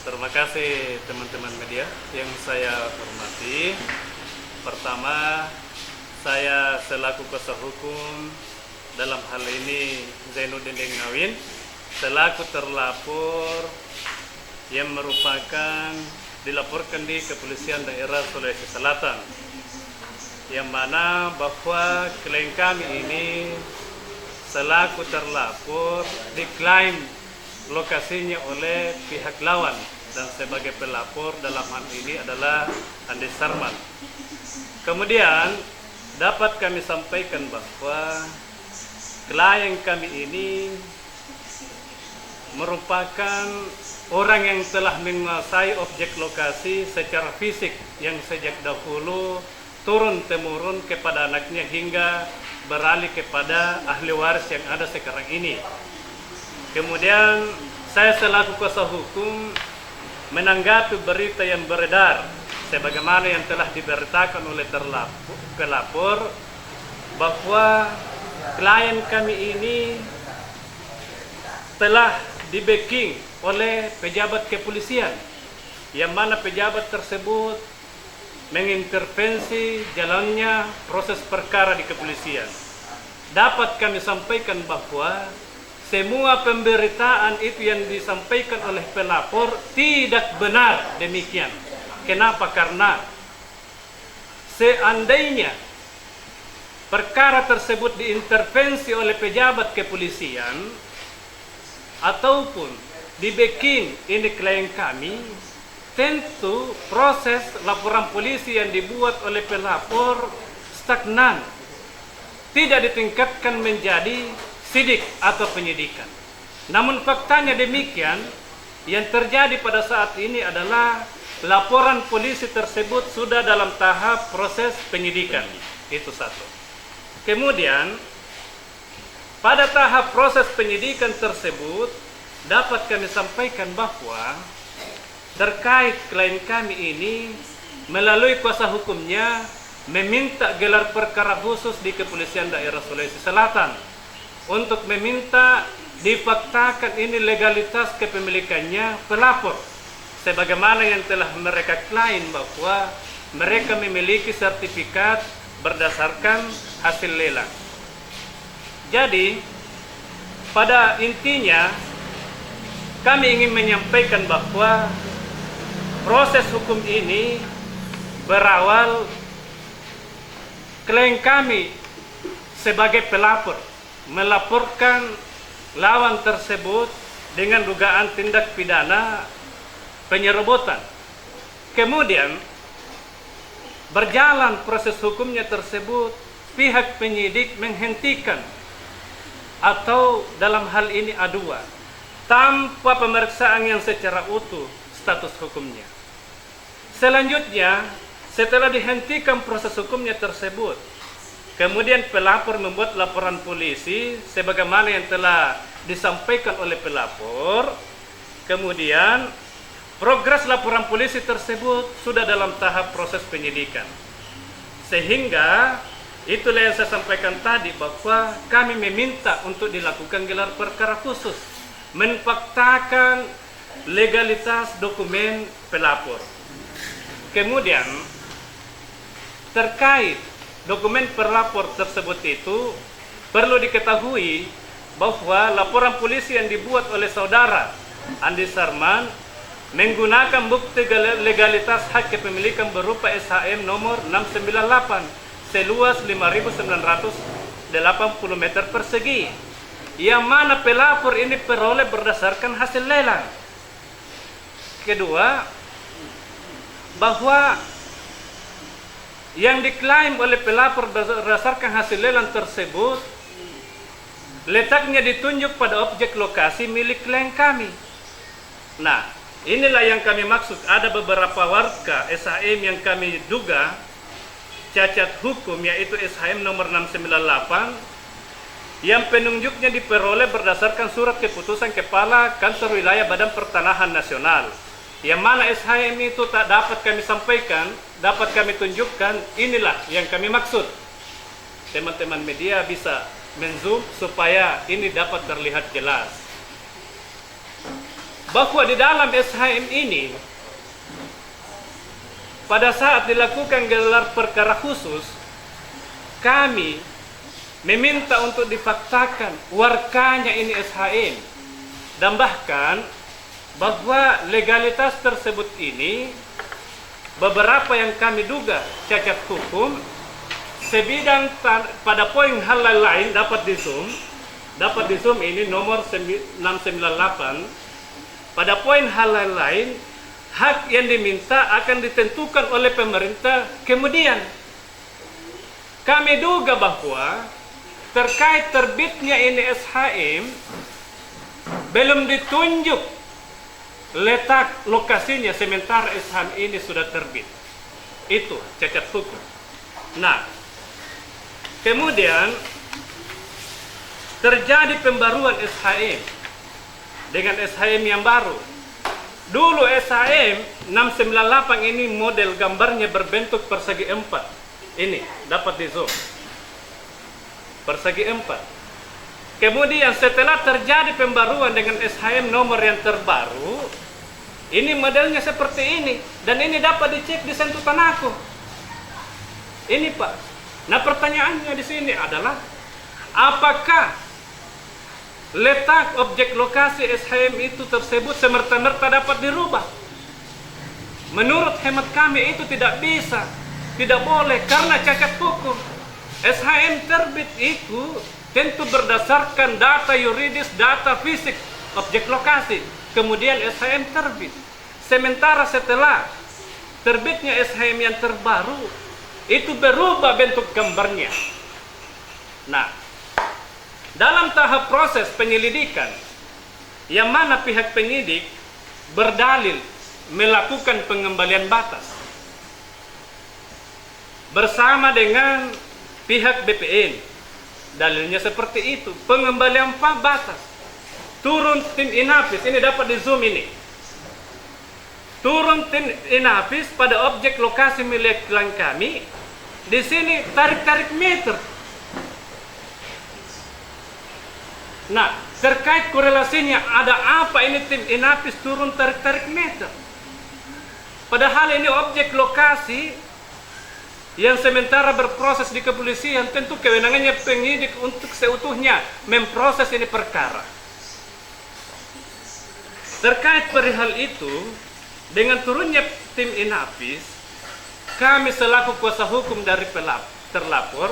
Terima kasih teman-teman media yang saya hormati. Pertama, saya selaku kuasa hukum dalam hal ini Zainuddin Ngawin, selaku terlapor yang merupakan dilaporkan di Kepolisian Daerah Sulawesi Selatan, yang mana bahwa klien kami ini selaku terlapor diklaim lokasinya oleh pihak lawan dan sebagai pelapor dalam hal ini adalah Andi Sarman. Kemudian dapat kami sampaikan bahwa klien kami ini merupakan orang yang telah menguasai objek lokasi secara fisik yang sejak dahulu turun-temurun kepada anaknya hingga beralih kepada ahli waris yang ada sekarang ini. Kemudian saya selaku kuasa hukum menanggapi berita yang beredar sebagaimana yang telah diberitakan oleh pelapor bahwa klien kami ini telah di-backing oleh pejabat kepolisian, yang mana pejabat tersebut mengintervensi jalannya proses perkara di kepolisian. Dapat kami sampaikan bahwa semua pemberitaan itu yang disampaikan oleh pelapor tidak benar demikian. Kenapa? Karena seandainya perkara tersebut diintervensi oleh pejabat kepolisian ataupun di-backing ini klien kami, tentu proses laporan polisi yang dibuat oleh pelapor stagnan, tidak ditingkatkan menjadi sidik atau penyidikan. Namun faktanya demikian, yang terjadi pada saat ini adalah laporan polisi tersebut sudah dalam tahap proses penyidikan. Itu satu. Kemudian pada tahap proses penyidikan tersebut dapat kami sampaikan bahwa terkait klien kami ini melalui kuasa hukumnya meminta gelar perkara khusus di Kepolisian Daerah Sulawesi Selatan untuk meminta difaktakan ini legalitas kepemilikannya pelapor sebagaimana yang telah mereka klaim bahwa mereka memiliki sertifikat berdasarkan hasil lelang. Jadi pada intinya kami ingin menyampaikan bahwa proses hukum ini berawal klien kami sebagai pelapor melaporkan lawan tersebut dengan dugaan tindak pidana penyerobotan. Kemudian berjalan proses hukumnya tersebut, pihak penyidik menghentikan atau dalam hal ini A2 tanpa pemeriksaan yang secara utuh status hukumnya. Selanjutnya, setelah dihentikan proses hukumnya tersebut, kemudian pelapor membuat laporan polisi sebagaimana yang telah disampaikan oleh pelapor. Kemudian progres laporan polisi tersebut sudah dalam tahap proses penyidikan. Sehingga itulah yang saya sampaikan tadi bahwa kami meminta untuk dilakukan gelar perkara khusus, menfaktakan legalitas dokumen pelapor. Kemudian terkait dokumen pelapor tersebut itu perlu diketahui bahwa laporan polisi yang dibuat oleh saudara Andi Sarman menggunakan bukti legalitas hak kepemilikan berupa SHM nomor 698 seluas 5.980 meter persegi, yang mana pelapor ini peroleh berdasarkan hasil lelang. Kedua, bahwa yang diklaim oleh pelapor berdasarkan hasil lelang tersebut letaknya ditunjuk pada objek lokasi milik klien kami. Nah, inilah yang kami maksud. Ada beberapa warga SHM yang kami duga cacat hukum, yaitu SHM nomor 698 yang penunjuknya diperoleh berdasarkan surat keputusan Kepala Kantor Wilayah Badan Pertanahan Nasional, yang mana SHM itu tak dapat kami sampaikan, dapat kami tunjukkan. Inilah yang kami maksud. Teman-teman media bisa men-zoom supaya ini dapat terlihat jelas. bahwa di dalam SHM ini pada saat dilakukan gelar perkara khusus, kami meminta untuk difaktakan warkanya ini SHM, dan bahkan bahwa legalitas tersebut ini beberapa yang kami duga cacat hukum sebidang pada poin hal lain dapat di zoom ini nomor 698. Pada poin hal lain, hak yang diminta akan ditentukan oleh pemerintah. Kemudian kami duga bahwa terkait terbitnya ini SHM belum ditunjuk letak lokasinya, sementara SHM ini sudah terbit. Itu cacat hukum. Nah, kemudian terjadi pembaruan SHM dengan SHM yang baru. Dulu SHM 698 ini model gambarnya berbentuk persegi 4. Ini dapat di zoom. Persegi 4. Kemudian setelah terjadi pembaruan dengan SHM nomor yang terbaru, ini modelnya seperti ini, dan ini dapat dicek di sentuhan aku. Ini Pak. Nah, pertanyaannya di sini adalah apakah letak objek lokasi SHM itu tersebut semerta-merta dapat dirubah? Menurut hemat kami itu tidak bisa, tidak boleh, karena cacat hukum. SHM terbit itu tentu berdasarkan data yuridis, data fisik, objek lokasi. Kemudian SHM terbit. Sementara setelah terbitnya SHM yang terbaru, itu berubah bentuk gambarnya. Nah, dalam tahap proses penyelidikan, yang mana pihak penyidik berdalil melakukan pengembalian batas bersama dengan pihak BPN, dalilnya seperti itu, pengembalian batas. Turun tim Inafis, ini dapat di zoom ini. Turun tim Inafis pada objek lokasi milik klien kami. Di sini tarik-tarik meter. Nah, terkait korelasinya, ada apa ini tim Inafis turun tarik-tarik meter? Padahal ini objek lokasi yang sementara berproses di kepolisian, tentu kewenangannya penyidik untuk seutuhnya memproses ini perkara. Terkait perihal itu, dengan turunnya tim Inafis, kami selaku kuasa hukum dari terlapor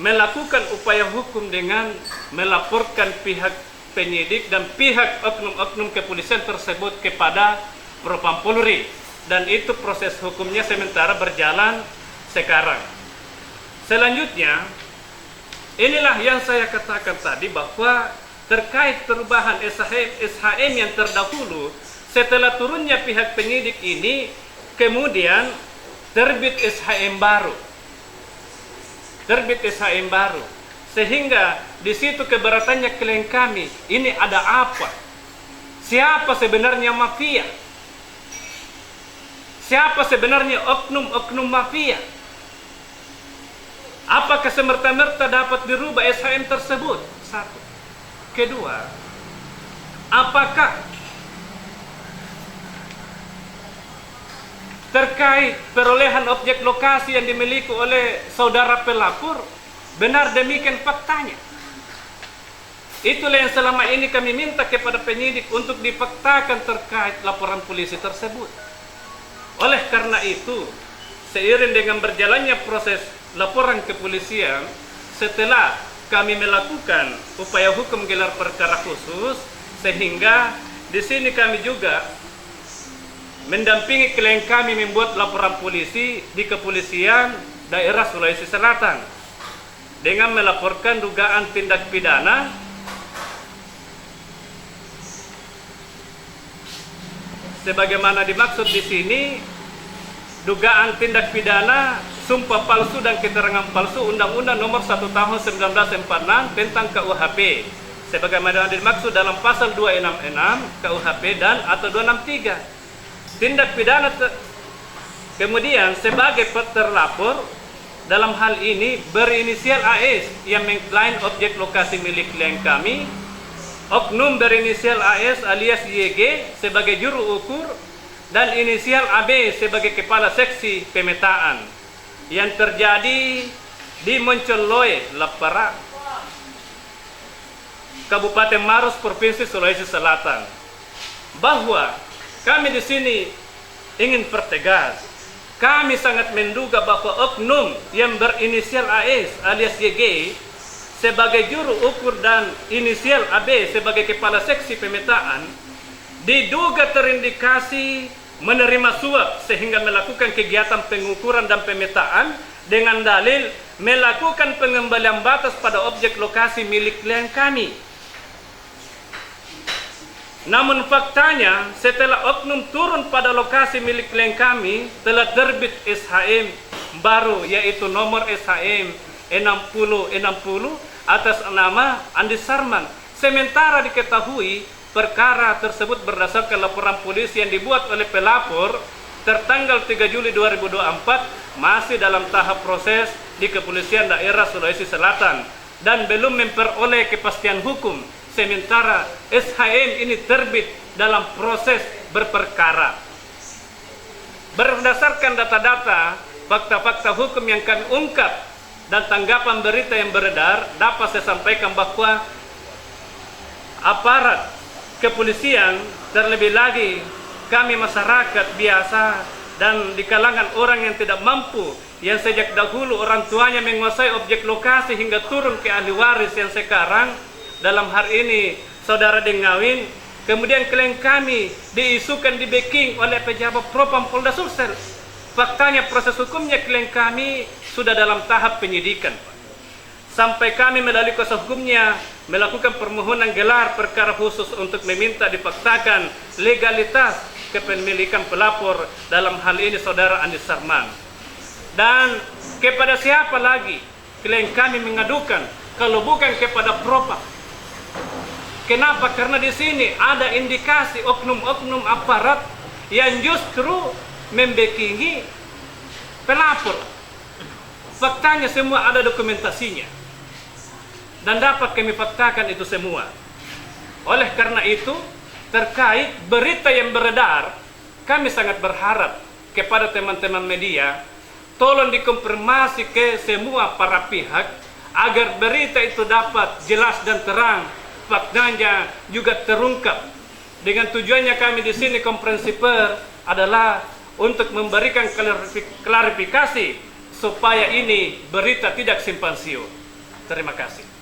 melakukan upaya hukum dengan melaporkan pihak penyidik dan pihak oknum-oknum kepolisian tersebut kepada Propam Polri, dan itu proses hukumnya sementara berjalan sekarang. Selanjutnya, inilah yang saya katakan tadi bahwa terkait perubahan SHM yang terdahulu, setelah turunnya pihak penyidik ini, kemudian terbit SHM baru. Terbit SHM baru. Sehingga di situ keberatannya klien kami, ini ada apa? Siapa sebenarnya mafia? Siapa sebenarnya oknum-oknum mafia? Apakah semerta-merta dapat dirubah SHM tersebut? Satu. Kedua, apakah terkait perolehan objek lokasi yang dimiliki oleh saudara pelapor benar demikian faktanya? Itulah yang selama ini kami minta kepada penyidik untuk difaktakan terkait laporan polisi tersebut. Oleh karena itu, seiring dengan berjalannya proses laporan kepolisian, setelah kami melakukan upaya hukum gelar perkara khusus, sehingga di sini kami juga mendampingi klien kami membuat laporan polisi di kepolisian daerah Sulawesi Selatan dengan melaporkan dugaan tindak pidana sebagaimana dimaksud di sini, dugaan tindak pidana sumpah palsu dan keterangan palsu Undang-Undang Nomor 1 Tahun 1946 tentang KUHP sebagaimana dimaksud dalam pasal 266 KUHP dan atau 263. Tindak pidana kemudian sebagai terlapor dalam hal ini berinisial AS yang mengklaim objek lokasi milik klien kami oknum berinisial AS alias YG sebagai juru ukur dan inisial AB sebagai kepala seksi pemetaan yang terjadi di Moncoloe, Lapara, Kabupaten Maros, Provinsi Sulawesi Selatan. Bahwa kami di sini ingin pertegas, kami sangat menduga bahwa oknum yang berinisial AS alias YG sebagai juru ukur dan inisial AB sebagai kepala seksi pemetaan diduga terindikasi menerima suap sehingga melakukan kegiatan pengukuran dan pemetaan dengan dalil melakukan pengembalian batas pada objek lokasi milik klien kami. Namun faktanya setelah oknum turun pada lokasi milik klien kami telah terbit SHM baru, yaitu nomor SHM 6060 atas nama Andi Sarman. Sementara diketahui perkara tersebut berdasarkan laporan polisi yang dibuat oleh pelapor tertanggal 3 Juli 2024 masih dalam tahap proses di Kepolisian Daerah Sulawesi Selatan dan belum memperoleh kepastian hukum. Sementara SHM ini terbit dalam proses berperkara. Berdasarkan data-data, fakta-fakta hukum yang kami ungkap dan tanggapan berita yang beredar, dapat saya sampaikan bahwa aparat kepolisian, terlebih lagi kami masyarakat biasa dan di kalangan orang yang tidak mampu, yang sejak dahulu orang tuanya menguasai objek lokasi hingga turun ke ahli waris yang sekarang dalam hari ini saudara Dengawin, kemudian klien kami diisukan di backing oleh pejabat Propam Polda Sulsel. Faktanya proses hukumnya klien kami sudah dalam tahap penyidikan, Pak. Sampai kami melalui kuasa hukumnya melakukan permohonan gelar perkara khusus untuk meminta difaktakan legalitas kepemilikan pelapor, dalam hal ini saudara Andi Sarman. Dan kepada siapa lagi klien kami mengadukan kalau bukan kepada Propam? Kenapa? Karena di sini ada indikasi oknum-oknum aparat yang justru membackingi pelapor. Faktanya semua ada dokumentasinya dan dapat kami faktakan itu semua. Oleh karena itu, terkait berita yang beredar, kami sangat berharap kepada teman-teman media, tolong dikonfirmasi ke semua para pihak agar berita itu dapat jelas dan terang, faktanya juga terungkap. Dengan tujuannya kami di sini Komprensiper adalah untuk memberikan klarifikasi supaya ini berita tidak simpang siur. Terima kasih.